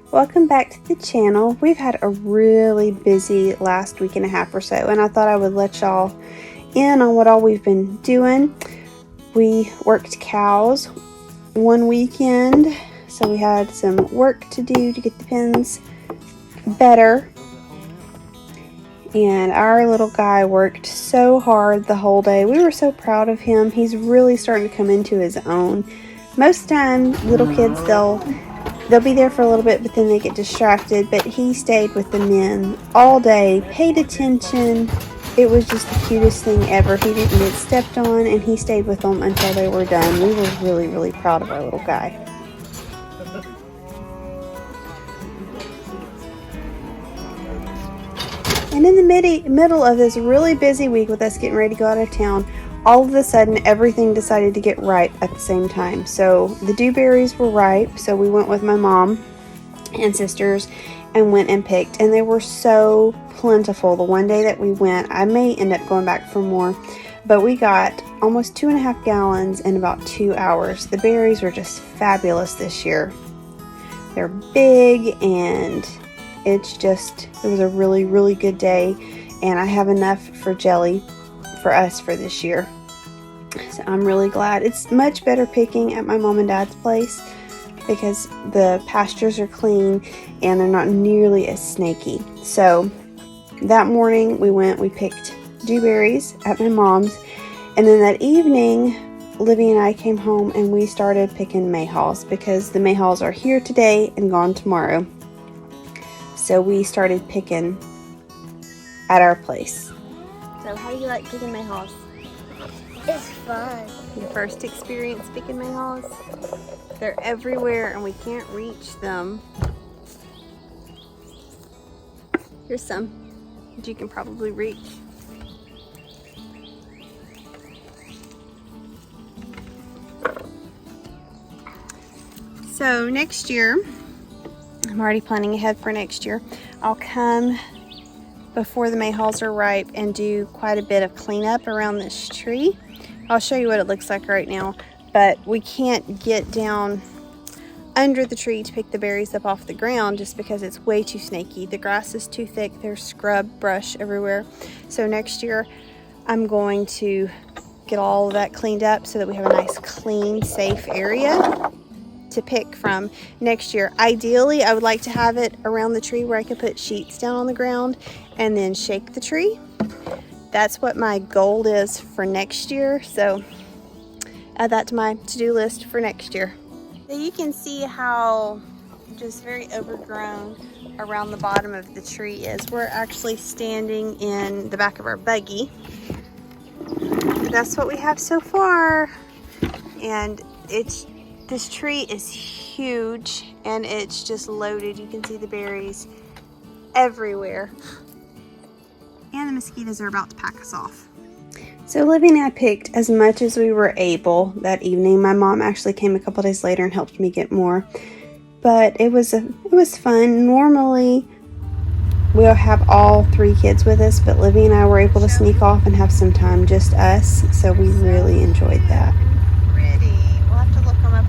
Welcome back to the channel. We've had a really busy last week and a half or so, and I thought I would let y'all in on what all we've been doing. We worked cows one weekend, so we had some work to do to get the pens better. And our little guy worked so hard the whole day. We were so proud of him. He's really starting to come into his own. Most of the time, little kids, they'll be there for a little bit, but then they get distracted. But he stayed with the men all day, paid attention. It was just the cutest thing ever. He didn't get stepped on, and he stayed with them until they were done. We were really, really proud of our little guy. And in the middle of this really busy week with us getting ready to go out of town, all of a sudden everything decided to get ripe at the same time. So the dewberries were ripe, so we went with my mom and sisters and went and picked, and they were so plentiful. The one day that we went, I may end up going back for more, but we got almost 2.5 gallons in about 2 hours. The berries were just fabulous this year. They're big, and it was a really, really good day, and I have enough for jelly for us for this year. So I'm really glad. It's much better picking at my mom and dad's place because the pastures are clean and they're not nearly as snaky. So that morning we picked dewberries at my mom's, and then that evening Livy and I came home and we started picking mayhaws because the mayhaws are here today and gone tomorrow. So we started picking at our place. So how do you like picking mayhaws? It's fun. Your first experience picking mayhaws? They're everywhere and we can't reach them. Here's some that you can probably reach. So next year, I'm already planning ahead for next year. I'll come before the mayhaws are ripe and do quite a bit of cleanup around this tree. I'll show you what it looks like right now, but we can't get down under the tree to pick the berries up off the ground just because it's way too snaky. The grass is too thick. There's scrub, brush everywhere. So next year I'm going to get all of that cleaned up so that we have a nice, clean, safe area to pick from next year. Ideally, I would like to have it around the tree where I could put sheets down on the ground and then shake the tree. That's what my goal is for next year, so add that to my to-do list for next year. So you can see how just very overgrown around the bottom of the tree is. We're actually standing in the back of our buggy. That's what we have so far, and this tree is huge and it's just loaded. You can see the berries everywhere. And the mosquitoes are about to pack us off. So Livy and I picked as much as we were able that evening. My mom actually came a couple days later and helped me get more. But it was fun. Normally we'll have all 3 kids with us, but Livy and I were able to sneak off and have some time, just us. So we really enjoyed that.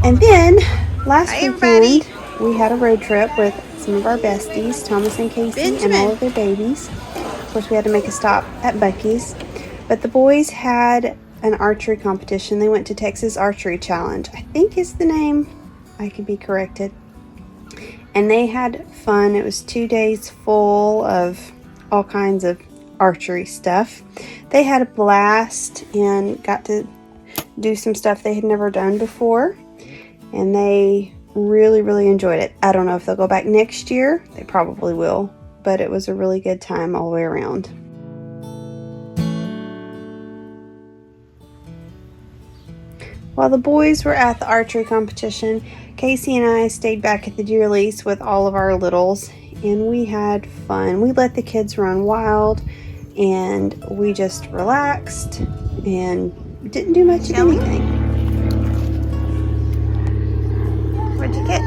And then last weekend we had a road trip with some of our besties, Thomas and Casey, and all of their babies. Of course, we had to make a stop at Buc-ee's, but the boys had an archery competition. They went to Texas Archery Challenge, I think is the name. I could be corrected. And they had fun. It was 2 days full of all kinds of archery stuff. They had a blast and got to do some stuff they had never done before. And they really, really enjoyed it. I don't know if they'll go back next year. They probably will. But it was a really good time all the way around. While the boys were at the archery competition, Casey and I stayed back at the deer lease with all of our littles. And we had fun. We let the kids run wild. And we just relaxed and didn't do much of anything. What'd you get?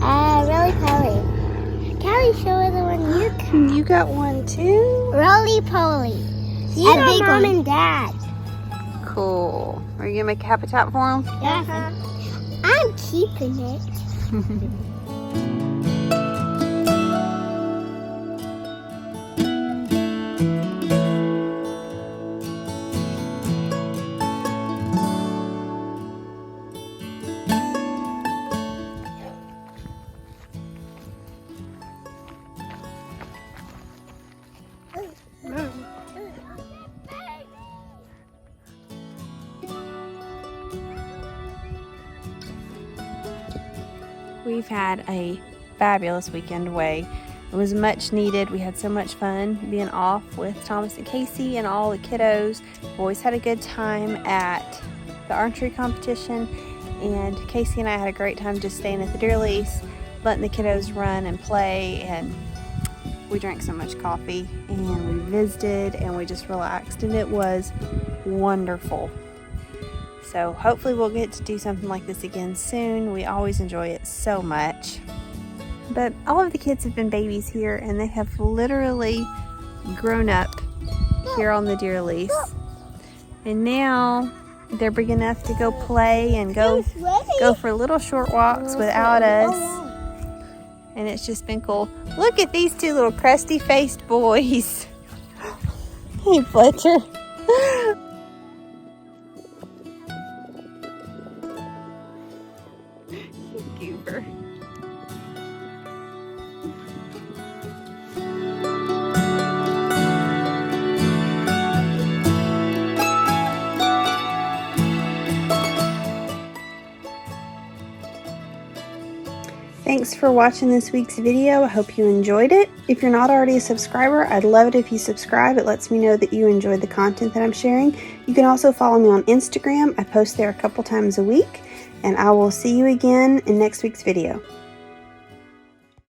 Roly-poly. Callie, show her the one you got. You got one too? Roly-poly. You a big Mom one. and Dad. Cool. Are you gonna make a habitat for them? Yeah. I'm keeping it. We've had a fabulous weekend away. It was much needed. We had so much fun being off with Thomas and Casey and all the kiddos. Boys had a good time at the archery competition, and Casey and I had a great time just staying at the deer lease, letting the kiddos run and play, and we drank so much coffee and we visited and we just relaxed, and it was wonderful. So hopefully we'll get to do something like this again soon. We always enjoy it so much. But all of the kids have been babies here, and they have literally grown up here on the deer lease. And now they're big enough to go play and go for little short walks without us. And it's just been cool. Look at these two little crusty faced boys. Hey, Fletcher. Goober. Thanks for watching this week's video. I hope you enjoyed it. If you're not already a subscriber, I'd love it if you subscribe. It lets me know that you enjoyed the content that I'm sharing. You can also follow me on Instagram. I post there a couple times a week, and I will see you again in next week's video.